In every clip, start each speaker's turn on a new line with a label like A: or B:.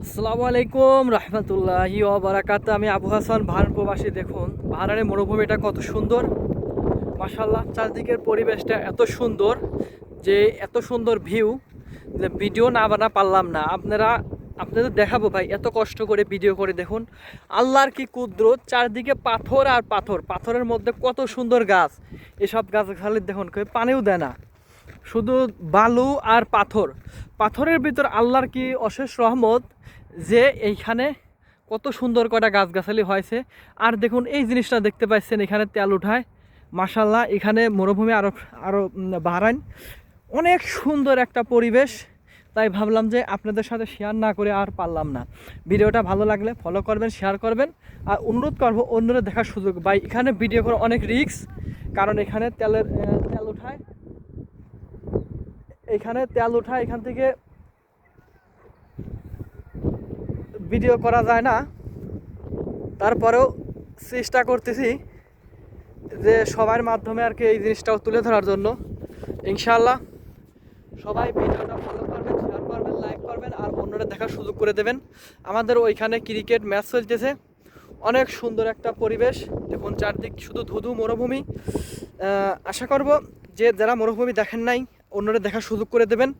A: আসসালামু আলাইকুম রহমতুল্লাহি ওয়া বারাকাতুহু। আমি আবু হাসান ভারত প্রবাসী। দেখুন ভারতের মরুভূমিটা কত সুন্দর, মাশাআল্লাহ। চারদিকের পরিবেশটা এত সুন্দর যে এত সুন্দর ভিউ যে ভিডিও না বানা পারলাম না। আপনাদের দেখাবো ভাই, এত কষ্ট করে ভিডিও করে দেখুন আল্লাহর কি কুদরত। চারদিকে পাথর আর পাথর, পাথরের মধ্যে কত সুন্দর গাছ। এসব গাছ খালি দেখুন কেউ পানিও দেয় না, শুধু বালু আর পাথর। পাথরের ভিতর আল্লাহর কি অশেষ রহমত যে এইখানে কত সুন্দর কটা গাছগাছালি হয়েছে। আর দেখুন এই জিনিসটা দেখতে পাচ্ছেন, এখানে তেল উঠায়, মাশাল্লাহ। এখানে মরুভূমি আরও বাড়ান, অনেক সুন্দর একটা পরিবেশ। তাই ভাবলাম যে আপনাদের সাথে শেয়ার না করে আর পারলাম না। ভিডিওটা ভালো লাগলে ফলো করবেন, শেয়ার করবেন। আর অনুরোধ করবো অন্যরা দেখার সুযোগ। ভাই এখানে ভিডিও করা অনেক রিস্ক, কারণ এখানে তেল উঠায়, এখান থেকে ভিডিও করা যায় না। তারপরেও চেষ্টা করতেছি যে সবার মাধ্যমে আর কি এই জিনিসটাও তুলে ধরার জন্য। ইনশাআল্লাহ সবাই ভিডিওটা ফলো করবেন, শেয়ার করবেন, লাইক করবেন আর অন্যরা দেখার সুযোগ করে দেবেন। আমাদের ওইখানে ক্রিকেট ম্যাচ চলতেছে, অনেক সুন্দর একটা পরিবেশ। দেখুন চারদিক শুধু ধুধু মরুভূমি। আশা করব যে যারা মরুভূমি দেখেন নাই অন্যরা দেখার সুযোগ করে দেবেন।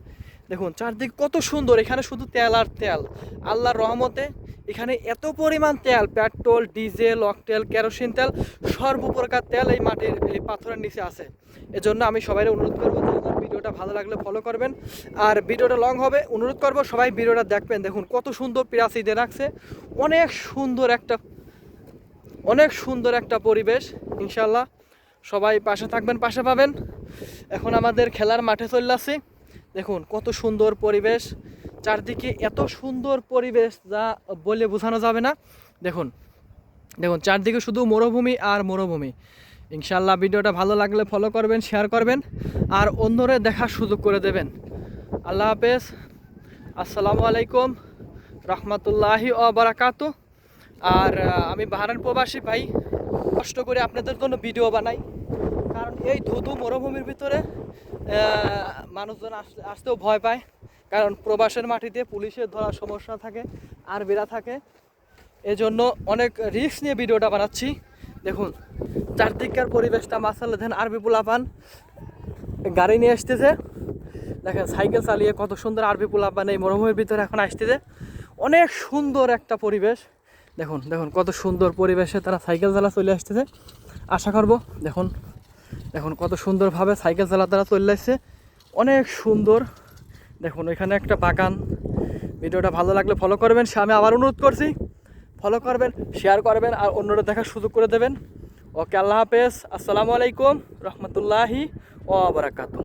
A: দেখুন চারদিক কত সুন্দর, এখানে শুধু তেল আর তেল। আল্লাহর রহমতে এখানে এত পরিমাণ তেল, পেট্রোল, ডিজেল, অকটেল, কেরোসিন তেল, সর্বপ্রকার তেল এই মাটির এই পাথরের নিচে আছে। এজন্য আমি সবাই অনুরোধ করবো যে আমার ভিডিওটা ভালো লাগলে ফলো করবেন। আর ভিডিওটা লং হবে, অনুরোধ করবো সবাই ভিডিওটা দেখবেন। দেখুন কত সুন্দর প্রাচীর দিয়ে রাখছে, অনেক সুন্দর একটা পরিবেশ। ইনশাল্লাহ সবাই পাশে থাকবেন, পাশে পাবেন। এখন আমাদের খেলার মাঠে চলে আসছি। দেখুন কত সুন্দর পরিবেশ, চারদিকে এত সুন্দর পরিবেশ যা বলে বোঝানো যাবে না। দেখুন দেখুন চারদিকে শুধু মরুভূমি আর মরুভূমি। ইনশাল্লাহ ভিডিওটা ভালো লাগলে ফলো করবেন, শেয়ার করবেন আর অন্যরা দেখার সুযোগ করে দেবেন। আল্লাহ হাফেজ, আসসালামু আলাইকুম রহমতুল্লাহি ওয়া বারাকাতুহু। আর আমি বাহারান প্রবাসী ভাই, কষ্ট করে আপনাদের জন্য ভিডিও বানাই, কারণ এই ধুধু মরুভূমির ভিতরে মানুষজন আসতেও ভয় পায়, কারণ প্রবাসের মাটিতে পুলিশের ধরার সমস্যা থাকে, আর্মিরা থাকে। এজন্য অনেক রিস্ক নিয়ে ভিডিওটা বানাচ্ছি। দেখুন চারদিককার পরিবেশটা মাসাল্লাহ। দেখেন আরবি পোলাপান গাড়ি নিয়ে আসতেছে, দেখেন সাইকেল চালিয়ে কত সুন্দর আরবি পোলাপান এই মরুভূমির ভিতরে এখন আসতেছে। অনেক সুন্দর একটা পরিবেশ। দেখুন দেখুন কত সুন্দর পরিবেশে তারা সাইকেল চালা চলে আসতেছে। আশা করবো দেখুন দেখুন কত সুন্দরভাবে সাইকেল চালা তারা চলে আসছে, অনেক সুন্দর। দেখুন এখানে একটা বাগান। ভিডিওটা ভালো লাগলে ফলো করবেন, আমি আবার অনুরোধ করছি ফলো করবেন, শেয়ার করবেন আর অন্যরা দেখার সুযোগ করে দেবেন। ওকে, আল্লাহ হাফেজ, আসসালামু আলাইকুম রহমতুল্লাহি ওয়া বারাকাতুহু।